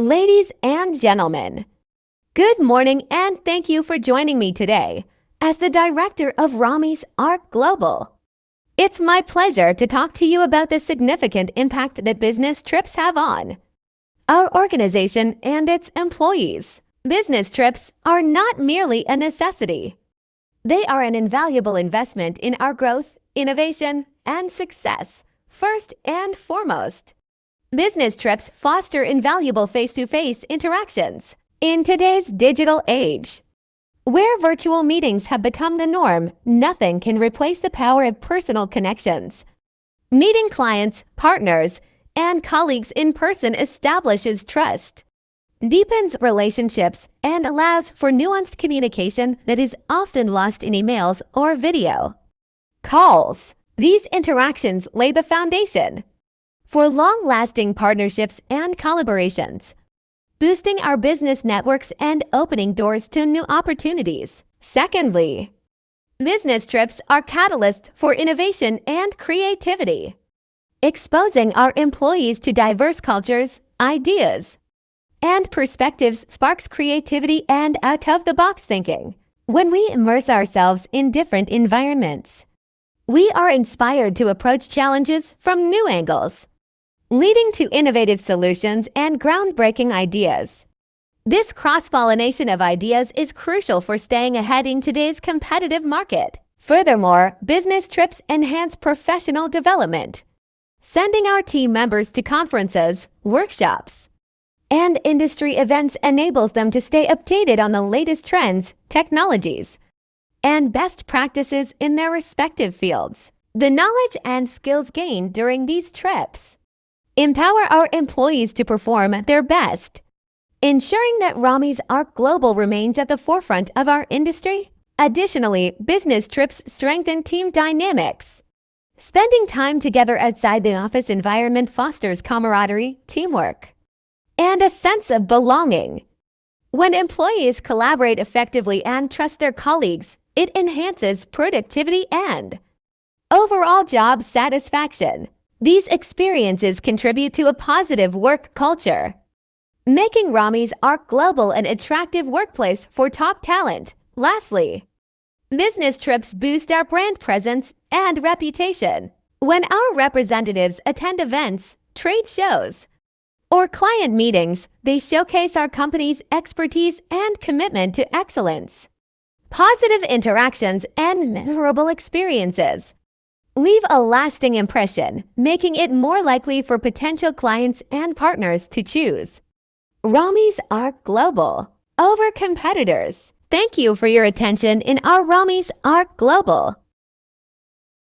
Ladies and gentlemen, good morning and thank you for joining me today as the director of Ramis-Ark Global. It's my pleasure to talk to you about the significant impact that business trips have on our organization and its employees. Business trips are not merely a necessity. They are an invaluable investment in our growth, innovation, and success, first and foremost. Business trips foster invaluable face-to-face interactions. In today's digital age, where virtual meetings have become the norm, nothing can replace the power of personal connections. Meeting clients, partners, and colleagues in person establishes trust, deepens relationships, and allows for nuanced communication that is often lost in emails or video calls. These interactions lay the foundation for long-lasting partnerships and collaborations, boosting our business networks and opening doors to new opportunities. Secondly, business trips are catalysts for innovation and creativity, exposing our employees to diverse cultures, ideas, and perspectives sparks creativity and out-of-the-box thinking. When we immerse ourselves in different environments, we are inspired to approach challenges from new angles, leading to innovative solutions and groundbreaking ideas. This cross-pollination of ideas is crucial for staying ahead in today's competitive market. Furthermore, business trips enhance professional development, sending our team members to conferences, workshops, and industry events enables them to stay updated on the latest trends, technologies, and best practices in their respective fields. The knowledge and skills gained during these trips empower our employees to perform at their best, ensuring that Ramis-Ark Global remains at the forefront of our industry. Additionally, business trips strengthen team dynamics. Spending time together outside the office environment fosters camaraderie, teamwork, and a sense of belonging. When employees collaborate effectively and trust their colleagues, it enhances productivity and overall job satisfaction. These experiences contribute to a positive work culture, making Ramis-Ark Global an attractive workplace for top talent. Lastly, business trips boost our brand presence and reputation. When our representatives attend events, trade shows, or client meetings, they showcase our company's expertise and commitment to excellence. Positive interactions and memorable experiences leave a lasting impression, making it more likely for potential clients and partners to choose Ramis-Ark Global over competitors. Thank you for your attention in our Ramis-Ark Global.